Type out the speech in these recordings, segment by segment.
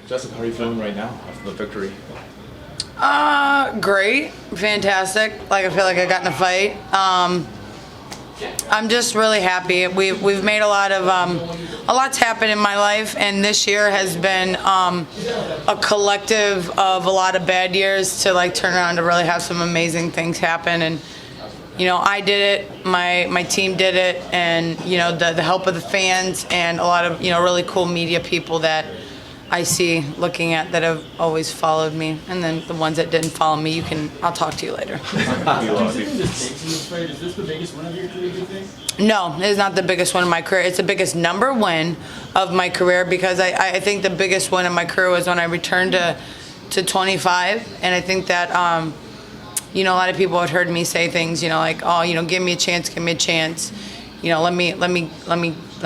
Jessica, how are you feeling right now after the victory? Great, fantastic. Like I feel like I got in a fight. I'm just really happy. We've made a lot's happened in my life, and this year has been a collective of a lot of bad years to like turn around to really have some amazing things happen. And I did it, my team did it, and the help of the fans and a lot of really cool media people that I see looking at that have always followed me, and then the ones that didn't follow me, I'll talk to you later. Is this the biggest win of your career, do you think? No, it is not the biggest win of my career. It's the biggest number win of my career, because I think the biggest win of my career was when I returned to 25, and I think that a lot of people had heard me say things, like, oh, give me a chance, let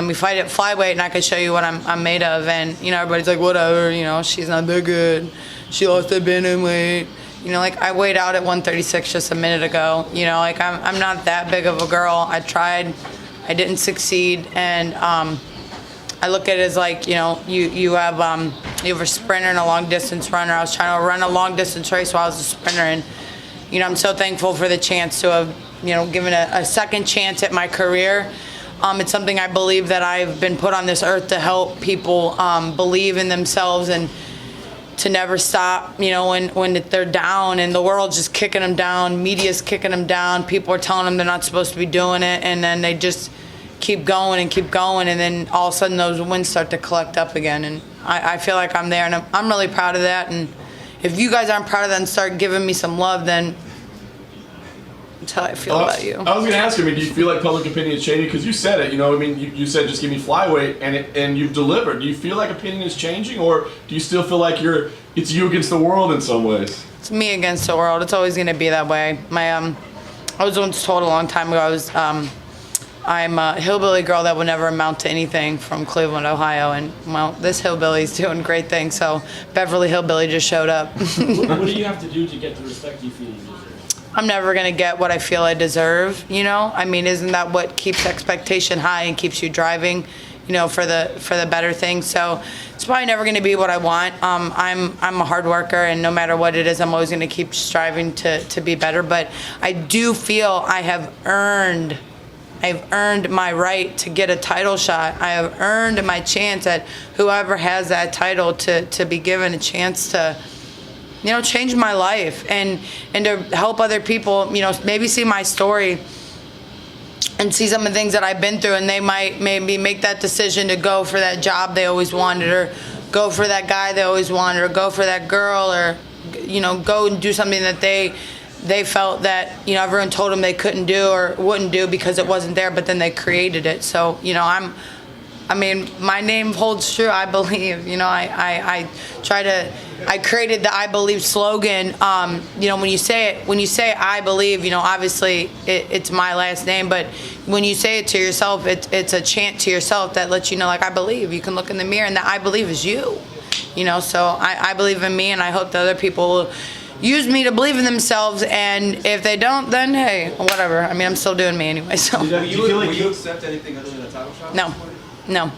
me fight at flyweight and I can show you what I'm made of. And everybody's like, whatever, she's not that good, she lost that bantamweight. I weighed out at 136 just a minute ago. I'm not that big of a girl. I tried, I didn't succeed, and I look at it as like, you have a sprinter and a long distance runner. I was trying to run a long distance race while I was a sprinter, and I'm so thankful for the chance to have given a second chance at my career. It's something I believe that I've been put on this earth to help people believe in themselves and to never stop, when they're down and the world's just kicking them down, media's kicking them down, people are telling them they're not supposed to be doing it, and then they just keep going, and then all of a sudden those wins start to collect up again. And I feel like I'm there, and I'm really proud of that. And if you guys aren't proud of that and start giving me some love, then that's how I feel about you. I was going to ask you, do you feel like public opinion is changing? Because you said it, you said just give me flyweight, and you've delivered. Do you feel like opinion is changing, or do you still feel like it's you against the world in some ways? It's me against the world. It's always going to be that way. I was once told a long time ago I'm a hillbilly girl that will never amount to anything from Cleveland, Ohio, and well, this hillbilly's doing great things. So Beverly Hillbilly just showed up. What do you have to do to get the respect you feel you deserve? I'm never going to get what I feel I deserve, isn't that what keeps expectation high and keeps you driving, for the better things? So it's probably never going to be what I want. I'm a hard worker, and no matter what it is, I'm always going to keep striving to be better. But I do feel I've earned my right to get a title shot. I have earned my chance at whoever has that title to be given a chance to change my life and to help other people, maybe see my story and see some of the things that I've been through, and they might maybe make that decision to go for that job they always wanted, or go for that guy they always wanted, or go for that girl, or go and do something that they felt that everyone told them they couldn't do or wouldn't do because it wasn't there, but then they created it. So my name holds true, I believe. I created the I believe slogan. When you say I believe, obviously it's my last name, but when you say it to yourself, it's a chant to yourself that lets you know, like, I believe. You can look in the mirror and that I believe is you. So I believe in me, and I hope that other people will use me to believe in themselves, and if they don't, then hey, whatever. I'm still doing me anyway. So. Will you accept anything other than a title shot? No.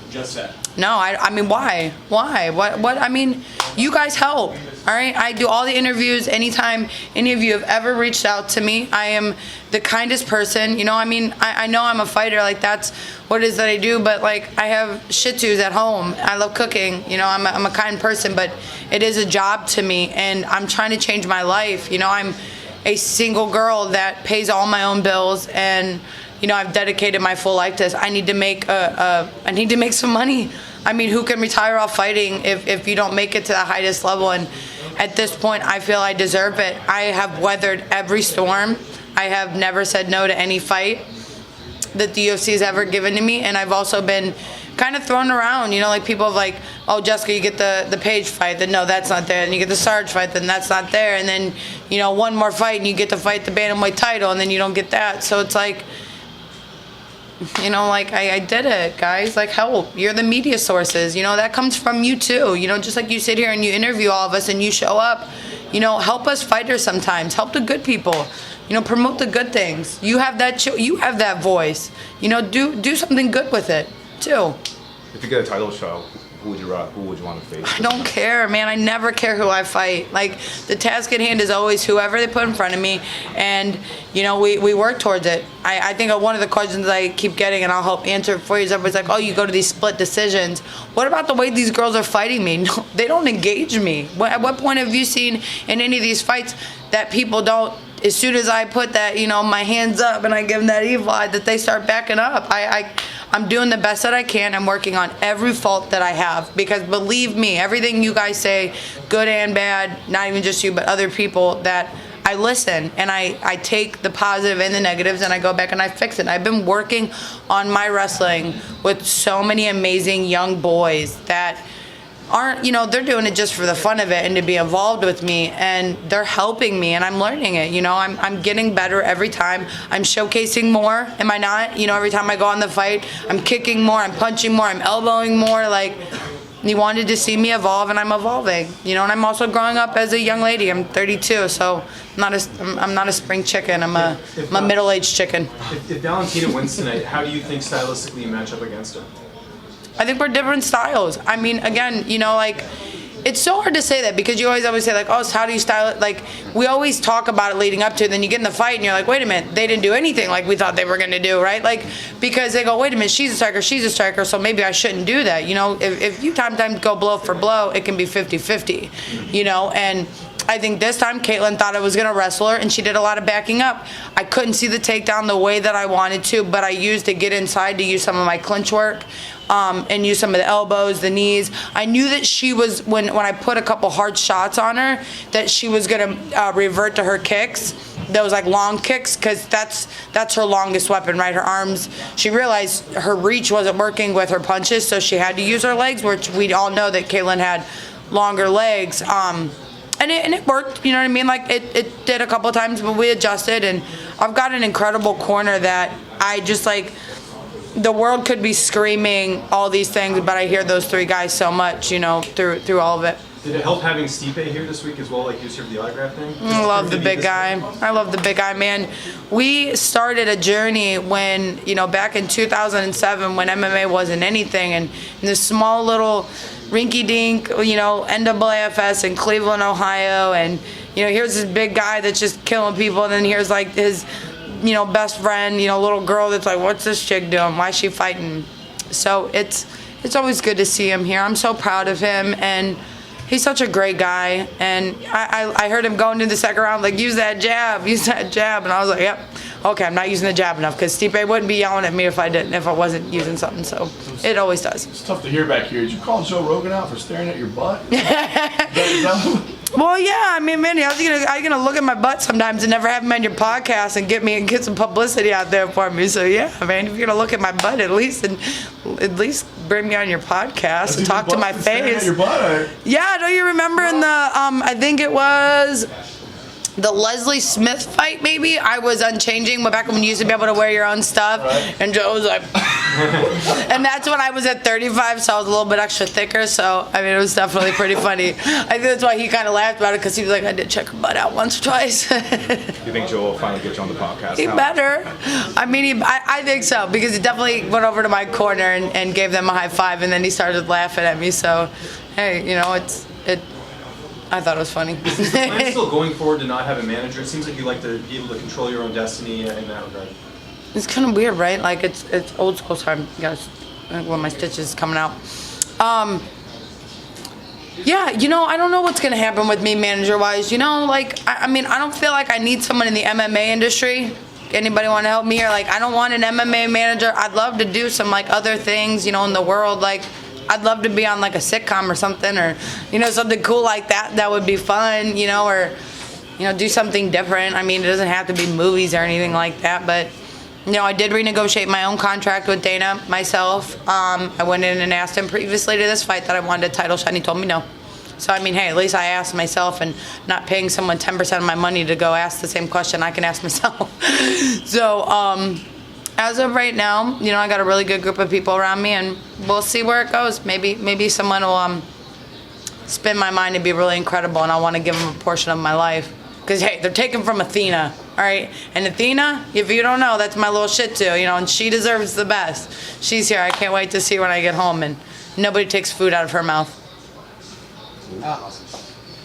Just that. No, why? What? You guys help, all right? I do all the interviews. Anytime any of you have ever reached out to me, I am the kindest person. I know I'm a fighter, like that's what it is that I do, but like I have Shih Tzus at home. I love cooking. I'm a kind person, but it is a job to me, and I'm trying to change my life. I'm a single girl that pays all my own bills, and I've dedicated my full life to this. I need to make some money. Who can retire off fighting if you don't make it to the highest level? And at this point, I feel I deserve it. I have weathered every storm. I have never said no to any fight that the UFC has ever given to me, and I've also been kind of thrown around. Like people have like, oh, Jessica, you get the Paige fight, then no, that's not there. And you get the Sarge fight, then that's not there. And then one more fight, and you get to fight the bantamweight title, and then you don't get that. So it's like, I did it, guys. Like, help. You're the media sources. That comes from you too. Just like you sit here and you interview all of us and you show up. Help us fighters sometimes. Help the good people. Promote the good things. You have that voice. Do something good with it too. If you get a title shot, who would you want to face? I don't care, man. I never care who I fight. Like, the task at hand is always whoever they put in front of me, and, you know, we work towards it. I think one of the questions I keep getting, and I'll help answer it for you, is everybody's like, oh, you go to these split decisions. What about the way these girls are fighting me? No, they don't engage me. At what point have you seen in any of these fights that people don't, as soon as I put that, you know, my hands up and I give them that evil eye, that they start backing up? I'm doing the best that I can. I'm working on every fault that I have, because believe me, everything you guys say, good and bad, not even just you, but other people, that I listen and I take the positive and the negatives and I go back and I fix it. I've been working on my wrestling with so many amazing young boys that aren't, you know, they're doing it just for the fun of it and to be involved with me, and they're helping me and I'm learning it. You know, I'm getting better every time. I'm showcasing more, am I not? You know, every time I go on the fight, I'm kicking more, I'm punching more, I'm elbowing more. Like, you wanted to see me evolve, and I'm evolving. You know, and I'm also growing up as a young lady. I'm 32, so I'm not a spring chicken. I'm a middle-aged chicken. If Valentina wins tonight, how do you think stylistically you match up against her? I think we're different styles. I mean, again, you know, like, it's so hard to say that, because you always say, like, oh, so how do you style it? Like, we always talk about it leading up to it, then you get in the fight and you're like, wait a minute, they didn't do anything like we thought they were going to do, right? Like, because they go, wait a minute, she's a striker, so maybe I shouldn't do that. You know, if you time go blow for blow, it can be 50-50, you know, and I think this time Caitlin thought I was going to wrestle her, and she did a lot of backing up. I couldn't see the takedown the way that I wanted to, but I used to get inside to use some of my clinch work, and use some of the elbows, the knees. I knew that she was, when I put a couple hard shots on her, that she was going to revert to her kicks, those like long kicks, because that's her longest weapon, right? Her arms. She realized her reach wasn't working with her punches, so she had to use her legs, which we all know that Caitlin had longer legs. And it worked, you know what I mean? Like, it did a couple of times, but we adjusted, and I've got an incredible corner that I just, like, the world could be screaming all these things, but I hear those three guys so much, you know, through all of it. Did it help having Stipe here this week as well, like you served the autograph thing? I love the big guy. I love the big guy, man. We started a journey when, you know, back in 2007 when MMA wasn't anything, and in this small little rinky-dink, you know, NAAFS in Cleveland, Ohio, and, you know, here's this big guy that's just killing people, and then here's, like, his, you know, best friend, you know, little girl that's like, what's this chick doing? Why is she fighting? So it's always good to see him here. I'm so proud of him, and he's such a great guy. And I heard him going into the second round, like, use that jab, and I was like, yep. Okay, I'm not using the jab enough, because Stipe wouldn't be yelling at me if I wasn't using something. So it always does. It's tough to hear back here. Did you call Joe Rogan out for staring at your butt? Well, yeah. I mean, man, how's you gonna look at my butt sometimes and never have me on your podcast and get some publicity out there for me? So yeah, man, if you're gonna look at my butt, at least bring me on your podcast and talk to my face. Your butt, yeah, don't you remember in the I think it was the Leslie Smith fight, maybe? I was unchanging, but back when you used to be able to wear your own stuff, right. And Joe was like, and that's when I was at 35, so I was a little bit extra thicker, so, I mean, it was definitely pretty funny. I think that's why he kind of laughed about it, because he was like, I did check her butt out once or twice. You think Joe will finally get you on the podcast? He better. I mean, I think so, because he definitely went over to my corner and gave them a high five, and then he started laughing at me, so, hey, you know, I thought it was funny. Is the plan still going forward to not have a manager? It seems like you like to be able to control your own destiny in that regard. It's kind of weird, right? Like, it's old school time. You guys, when my stitch is coming out. Yeah, you know, I don't know what's going to happen with me manager-wise. You know, like, I mean, I don't feel like I need someone in the MMA industry. Anybody want to help me? Or, like, I don't want an MMA manager. I'd love to do some, like, other things, you know, in the world, like, I'd love to be on like a sitcom or something, or, you know, something cool like that. That would be fun, you know, or, you know, do something different. I mean, it doesn't have to be movies or anything like that, but, you know, I did renegotiate my own contract with Dana myself. I went in and asked him previously to this fight that I wanted a title shot, and he told me no. So, I mean, hey, at least I asked myself, and not paying someone 10% of my money to go ask the same question I can ask myself. So, as of right now, you know, I got a really good group of people around me, and we'll see where it goes. Maybe someone will spin my mind and be really incredible, and I want to give them a portion of my life. Because, hey, they're taken from Athena, all right? And Athena, if you don't know, that's my little shit too, you know, and she deserves the best. She's here. I can't wait to see her when I get home, and nobody takes food out of her mouth.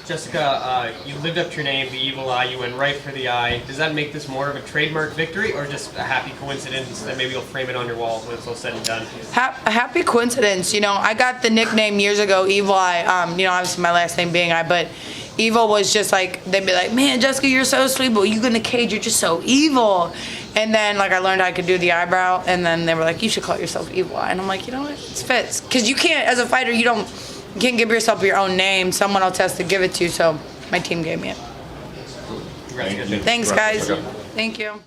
Jessica, you lived up to your name, the evil eye. You went right for the eye. Does that make this more of a trademark victory, or just a happy coincidence that maybe you'll frame it on your wall when it's all said and done? A happy coincidence. You know, I got the nickname years ago, Evil Eye. You know, obviously my last name being Eye, but evil was just like, they'd be like, man, Jessica, you're so sweet, but you in the cage, you're just so evil. And then, like, I learned I could do the eyebrow, and then they were like, you should call yourself Evil Eye. And I'm like, you know what? It fits. Because you can't, as a fighter, you can't give yourself your own name. Someone else has to give it to you, so my team gave me it. Thank you. Thanks, guys. Okay. Thank you.